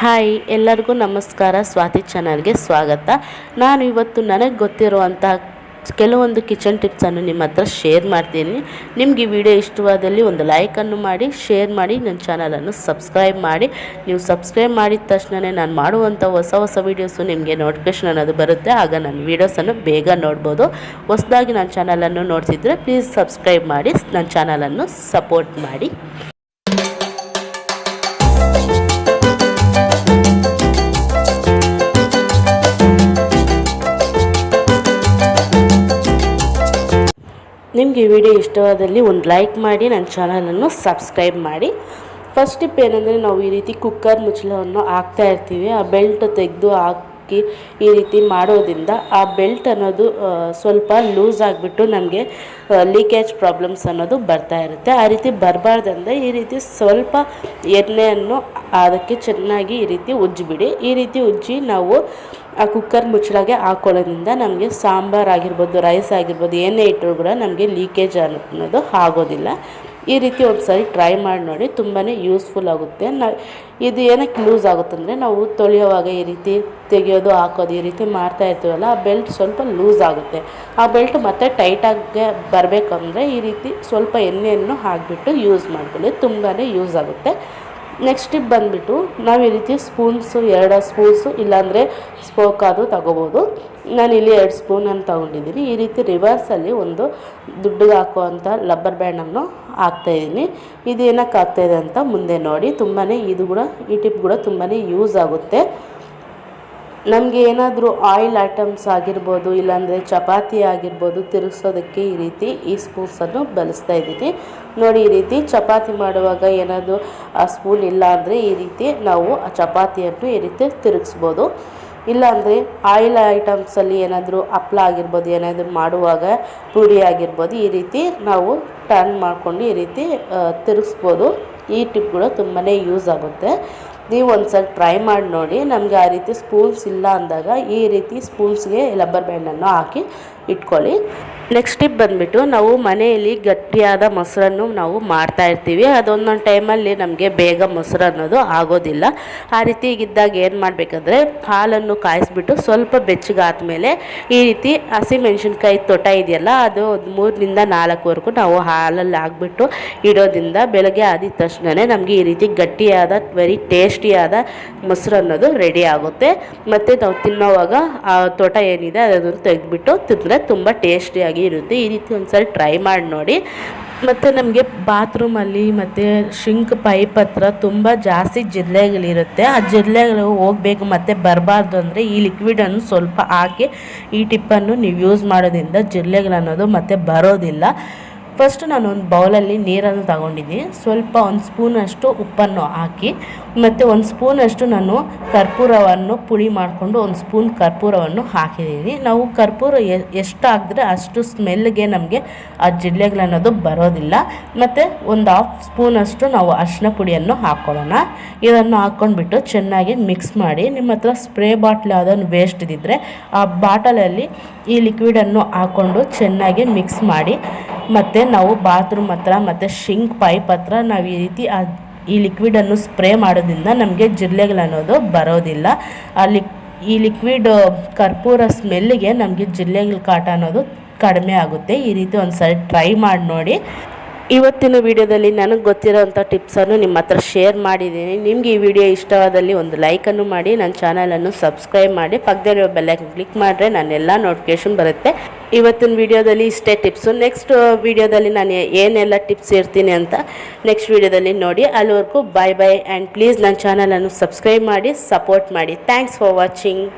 Hi ಎಲ್ಲರಿಗೂ ನಮಸ್ಕಾರ. ಸ್ವಾತಿ ಚಾನಲ್ಗೆ ಸ್ವಾಗತ. ನಾನು ಇವತ್ತು ನನಗೆ ಗೊತ್ತಿರುವಂಥ ಕೆಲವೊಂದು ಕಿಚನ್ ಟಿಪ್ಸನ್ನು ನಿಮ್ಮ ಹತ್ರ ಶೇರ್ ಮಾಡ್ತೀನಿ. ನಿಮಗೆ ಈ ವಿಡಿಯೋ ಇಷ್ಟವಾದಲ್ಲಿ ಒಂದು ಲೈಕನ್ನು ಮಾಡಿ, ಶೇರ್ ಮಾಡಿ, ನನ್ನ ಚಾನಲನ್ನು ಸಬ್ಸ್ಕ್ರೈಬ್ ಮಾಡಿ. ನೀವು ಸಬ್ಸ್ಕ್ರೈಬ್ ಮಾಡಿದ ತಕ್ಷಣ ನಾನು ಮಾಡುವಂಥ ಹೊಸ ವೀಡಿಯೋಸು ನಿಮಗೆ ನೋಟಿಫಿಕೇಷನ್ ಅನ್ನೋದು ಬರುತ್ತೆ. ಆಗ ನನ್ನ ವೀಡಿಯೋಸನ್ನು ಬೇಗ ನೋಡ್ಬೋದು. ಹೊಸದಾಗಿ ನನ್ನ ಚಾನಲನ್ನು ನೋಡ್ತಿದ್ರೆ ಪ್ಲೀಸ್ ಸಬ್ಸ್ಕ್ರೈಬ್ ಮಾಡಿ, ನನ್ನ ಚಾನಲನ್ನು ಸಪೋರ್ಟ್ ಮಾಡಿ. ನಿಮಗೆ ಈ ವಿಡಿಯೋ ಇಷ್ಟವಾದಲ್ಲಿ ಒಂದು ಲೈಕ್ ಮಾಡಿ, ನನ್ನ ಚಾನಲನ್ನು ಸಬ್ಸ್ಕ್ರೈಬ್ ಮಾಡಿ. ಫಸ್ಟ್ ಟಿಪ್ ಏನಂದರೆ, ನಾವು ಈ ರೀತಿ ಕುಕ್ಕರ್ ಮುಚ್ಚಳವನ್ನು ಹಾಕ್ತಾ ಇರ್ತೀವಿ. ಆ ಬೆಲ್ಟ್ ತೆಗೆದು ಹಾಕಿ ಈ ರೀತಿ ಮಾಡೋದ್ರಿಂದ ಆ ಬೆಲ್ಟ್ ಅನ್ನೋದು ಸ್ವಲ್ಪ ಲೂಸ್ ಆಗಿಬಿಟ್ಟು ನಮಗೆ ಲೀಕೇಜ್ ಪ್ರಾಬ್ಲಮ್ಸ್ ಅನ್ನೋದು ಬರ್ತಾ ಇರುತ್ತೆ. ಆ ರೀತಿ ಬರಬಾರ್ದಂದರೆ ಈ ರೀತಿ ಸ್ವಲ್ಪ ಎಣ್ಣೆಯನ್ನು ಅದಕ್ಕೆ ಚೆನ್ನಾಗಿ ಈ ರೀತಿ ಉಜ್ಜಿಬಿಡಿ. ಈ ರೀತಿ ಉಜ್ಜಿ ನಾವು ಆ ಕುಕ್ಕರ್ ಮುಚ್ಚಳಗೆ ಹಾಕೊಳ್ಳೋದ್ರಿಂದ ನಮಗೆ ಸಾಂಬಾರು ಆಗಿರ್ಬೋದು, ರೈಸ್ ಆಗಿರ್ಬೋದು, ಏನೇ ಇಟ್ಟರು ಕೂಡ ನಮಗೆ ಲೀಕೇಜ್ ಅನ್ನೋದು ಆಗೋದಿಲ್ಲ. ಈ ರೀತಿ ಒಂದು ಸಾರಿ ಟ್ರೈ ಮಾಡಿ ನೋಡಿ, ತುಂಬಾ ಯೂಸ್ಫುಲ್ ಆಗುತ್ತೆ. ಇದು ಏನಕ್ಕೆ ಲೂಸ್ ಆಗುತ್ತಂದರೆ, ನಾವು ತೊಳೆಯುವಾಗ ಈ ರೀತಿ ತೆಗೆಯೋದು ಹಾಕೋದು ಈ ರೀತಿ ಮಾಡ್ತಾ ಇರ್ತೀವಲ್ಲ, ಆ ಬೆಲ್ಟ್ ಸ್ವಲ್ಪ ಲೂಸ್ ಆಗುತ್ತೆ. ಆ ಬೆಲ್ಟ್ ಮತ್ತೆ ಟೈಟಾಗಿ ಬರಬೇಕಂದ್ರೆ ಈ ರೀತಿ ಸ್ವಲ್ಪ ಎಣ್ಣೆಯನ್ನು ಹಾಕಿಬಿಟ್ಟು ಯೂಸ್ ಮಾಡ್ಕೊಳ್ಳಿ, ತುಂಬಾ ಯೂಸ್ ಆಗುತ್ತೆ. ನೆಕ್ಸ್ಟ್ ಟಿಪ್ ಬಂದುಬಿಟ್ಟು, ನಾವು ಈ ರೀತಿ ಸ್ಪೂನ್ಸು 2 ಸ್ಪೂನ್ಸು ಇಲ್ಲಾಂದರೆ ಸ್ಪೋಕ್ ಅದು ತಗೋಬೋದು. ನಾನಿಲ್ಲಿ 2 ಸ್ಪೂನನ್ನು ತೊಗೊಂಡಿದ್ದೀನಿ. ಈ ರೀತಿ ರಿವರ್ಸಲ್ಲಿ ಒಂದು ದುಡ್ಡಿಗೆ ಹಾಕುವಂಥ ಲಬ್ಬರ್ ಬ್ಯಾಂಡನ್ನು ಹಾಕ್ತಾಯಿದ್ದೀನಿ. ಇದು ಏನಕ್ಕೆ ಆಗ್ತಾಯಿದೆ ಅಂತ ಮುಂದೆ ನೋಡಿ. ಈ ಟಿಪ್ ಕೂಡ ತುಂಬಾ ಯೂಸ್ ಆಗುತ್ತೆ. ನಮಗೆ ಏನಾದರೂ ಆಯಿಲ್ ಐಟಮ್ಸ್ ಆಗಿರ್ಬೋದು, ಇಲ್ಲಾಂದರೆ ಚಪಾತಿ ಆಗಿರ್ಬೋದು, ತಿರುಗಿಸೋದಕ್ಕೆ ಈ ರೀತಿ ಈ ಸ್ಪೂನ್ಸನ್ನು ಬಳಸ್ತಾ ಇದ್ದೀನಿ. ನೋಡಿ, ಈ ರೀತಿ ಚಪಾತಿ ಮಾಡುವಾಗ ಏನಾದರೂ ಆ ಸ್ಪೂನ್ ಇಲ್ಲ ಅಂದರೆ ಈ ರೀತಿ ನಾವು ಆ ಚಪಾತಿಯನ್ನು ಈ ರೀತಿ ತಿರುಗಿಸ್ಬೋದು. ಇಲ್ಲಾಂದರೆ ಆಯಿಲ್ ಐಟಮ್ಸಲ್ಲಿ ಏನಾದರೂ ಹಪ್ಪಳ ಆಗಿರ್ಬೋದು, ಏನಾದರೂ ಮಾಡುವಾಗ ಪುಡಿ ಆಗಿರ್ಬೋದು, ಈ ರೀತಿ ನಾವು ಟರ್ನ್ ಮಾಡಿಕೊಂಡು ಈ ರೀತಿ ತಿರುಗಿಸ್ಬೋದು. ಈ ಟಿಪ್ ಕೂಡ ತುಂಬಾ ಯೂಸ್ ಆಗುತ್ತೆ. ನೀವು ಒಂದ್ಸಲ ಟ್ರೈ ಮಾಡಿ ನೋಡಿ. ನಮಗೆ ಆ ರೀತಿ ಸ್ಪೂನ್ಸ್ ಇಲ್ಲ ಅಂದಾಗ ಈ ರೀತಿ ಸ್ಪೂನ್ಸ್ಗೆ ರಬ್ಬರ್ ಬ್ಯಾಂಡನ್ನು ಹಾಕಿ ಇಟ್ಕೊಳ್ಳಿ. ನೆಕ್ಸ್ಟ್ ಟಿಪ್ ಬಂದುಬಿಟ್ಟು, ನಾವು ಮನೆಯಲ್ಲಿ ಗಟ್ಟಿಯಾದ ಮೊಸರನ್ನು ನಾವು ಮಾಡ್ತಾ ಇರ್ತೀವಿ. ಅದೊಂದೊಂದು ಟೈಮಲ್ಲಿ ನಮಗೆ ಬೇಗ ಮೊಸರು ಅನ್ನೋದು ಆಗೋದಿಲ್ಲ. ಆ ರೀತಿ ಇದ್ದಾಗ ಏನು ಮಾಡಬೇಕಂದ್ರೆ, ಹಾಲನ್ನು ಕಾಯಿಸ್ಬಿಟ್ಟು ಸ್ವಲ್ಪ ಬೆಚ್ಚಗಾದ್ಮೇಲೆ ಈ ರೀತಿ ಹಸಿಮೆಣ್ಸಿನ್ಕಾಯಿ ತೊಟ ಇದೆಯಲ್ಲ, ಅದು 3ರಿಂದ 4ವರೆಗೂ ನಾವು ಹಾಲಲ್ಲಿ ಹಾಕ್ಬಿಟ್ಟು ಇಡೋದ್ರಿಂದ ಬೆಳಗ್ಗೆ ಆದಿದ ತಕ್ಷಣ ನಮಗೆ ಈ ರೀತಿ ಗಟ್ಟಿಯಾದ ವೆರಿ ಟೇಸ್ಟಿಯಾದ ಮೊಸರು ಅನ್ನೋದು ರೆಡಿ ಆಗುತ್ತೆ. ಮತ್ತು ನಾವು ತಿನ್ನೋವಾಗ ಆ ತೊಟ ಏನಿದೆ ಅದನ್ನು ತೆಗೆದುಬಿಟ್ಟು ತಿಂದರೆ ತುಂಬ ಟೇಸ್ಟಿಯಾಗಿ ಇರುತ್ತೆ. ಈ ರೀತಿ ಒಂದ್ಸಲ ಟ್ರೈ ಮಾಡಿ ನೋಡಿ. ಮತ್ತು ನಮಗೆ ಬಾತ್ರೂಮಲ್ಲಿ ಮತ್ತು ಶಿಂಕ್ ಪೈಪ್ ಹತ್ರ ತುಂಬ ಜಾಸ್ತಿ ಜಿರಳೆಗಳಿರುತ್ತೆ. ಆ ಜಿರಳೆಗಳು ಹೋಗಬೇಕು ಮತ್ತು ಬರಬಾರ್ದು ಅಂದರೆ ಈ ಲಿಕ್ವಿಡನ್ನು ಸ್ವಲ್ಪ ಹಾಕಿ ಈ ಟಿಪ್ಪನ್ನು ನೀವು ಯೂಸ್ ಮಾಡೋದ್ರಿಂದ ಜಿರಳೆಗಳನ್ನೋದು ಮತ್ತೆ ಬರೋದಿಲ್ಲ. ಫಸ್ಟು ನಾನು ಒಂದು ಬೌಲಲ್ಲಿ ನೀರನ್ನು ತಗೊಂಡಿದ್ದೀನಿ. ಸ್ವಲ್ಪ 1 ಸ್ಪೂನಷ್ಟು ಉಪ್ಪನ್ನು ಹಾಕಿ ಮತ್ತು 1 ಸ್ಪೂನಷ್ಟು ನಾನು ಕರ್ಪೂರವನ್ನು ಪುಡಿ ಮಾಡಿಕೊಂಡು 1 ಸ್ಪೂನ್ ಕರ್ಪೂರವನ್ನು ಹಾಕಿದ್ದೀನಿ. ನಾವು ಕರ್ಪೂರ ಎಷ್ಟು ಹಾಕಿದ್ರೆ ಅಷ್ಟು ಸ್ಮೆಲ್ಗೆ ನಮಗೆ ಆ ಜಿರಳೆಗಳನ್ನೋದು ಬರೋದಿಲ್ಲ. ಮತ್ತು 1/2 ಸ್ಪೂನಷ್ಟು ನಾವು ಅರಿಶಿನ ಪುಡಿಯನ್ನು ಹಾಕ್ಕೊಳ್ಳೋಣ. ಇದನ್ನು ಹಾಕ್ಕೊಂಡ್ಬಿಟ್ಟು ಚೆನ್ನಾಗಿ ಮಿಕ್ಸ್ ಮಾಡಿ. ನಿಮ್ಮ ಹತ್ರ ಸ್ಪ್ರೇ ಬಾಟ್ಲ್ ಯಾವುದನ್ನು ವೇಸ್ಟ್ ಇದ್ದಿದ್ದರೆ ಆ ಬಾಟಲಲ್ಲಿ ಈ ಲಿಕ್ವಿಡನ್ನು ಹಾಕ್ಕೊಂಡು ಚೆನ್ನಾಗಿ ಮಿಕ್ಸ್ ಮಾಡಿ. ಮತ್ತು ನಾವು ಬಾತ್ರೂಮ್ ಹತ್ರ ಮತ್ತು ಶಿಂಕ್ ಪೈಪ್ ಹತ್ರ ನಾವು ಈ ರೀತಿ ಈ ಲಿಕ್ವಿಡನ್ನು ಸ್ಪ್ರೇ ಮಾಡೋದ್ರಿಂದ ನಮಗೆ ಜಿರಳೆಗಳನ್ನೋದು ಬರೋದಿಲ್ಲ. ಈ ಲಿಕ್ವಿಡ್ ಕರ್ಪೂರ ಸ್ಮೆಲ್ಲಿಗೆ ನಮಗೆ ಜಿರಳೆಗಳ ಕಾಟ ಅನ್ನೋದು ಕಡಿಮೆ ಆಗುತ್ತೆ. ಈ ರೀತಿ ಒಂದು ಸರಿ ಟ್ರೈ ಮಾಡಿ ನೋಡಿ. ಇವತ್ತಿನ ವಿಡಿಯೋದಲ್ಲಿ ನನಗೆ ಗೊತ್ತಿರೋಂಥ ಟಿಪ್ಸನ್ನು ನಿಮ್ಮ ಹತ್ರ ಶೇರ್ ಮಾಡಿದ್ದೀನಿ. ನಿಮಗೆ ಈ ವಿಡಿಯೋ ಇಷ್ಟವಾದಲ್ಲಿ ಒಂದು ಲೈಕನ್ನು ಮಾಡಿ, ನನ್ನ ಚಾನಲನ್ನು ಸಬ್ಸ್ಕ್ರೈಬ್ ಮಾಡಿ, ಪಕ್ಕದಲ್ಲಿರೋ ಬೆಲ್ಲೈಕನ್ ಕ್ಲಿಕ್ ಮಾಡಿದ್ರೆ ನನ್ನೆಲ್ಲ ನೋಟಿಫಿಕೇಷನ್ ಬರುತ್ತೆ. ಇವತ್ತಿನ ವಿಡಿಯೋದಲ್ಲಿ ಇಷ್ಟೇ ಟಿಪ್ಸು. ನೆಕ್ಸ್ಟ್ ವಿಡಿಯೋದಲ್ಲಿ ನಾನು ಏನೆಲ್ಲ ಟಿಪ್ಸ್ ಇರ್ತೀನಿ ಅಂತ ನೆಕ್ಸ್ಟ್ ವಿಡಿಯೋದಲ್ಲಿ ನೋಡಿ. ಅಲ್ಲಿವರೆಗೂ ಬಾಯ್ ಆ್ಯಂಡ್ ಪ್ಲೀಸ್ ನನ್ನ ಚಾನಲನ್ನು ಸಬ್ಸ್ಕ್ರೈಬ್ ಮಾಡಿ, ಸಪೋರ್ಟ್ ಮಾಡಿ. Thanks for watching.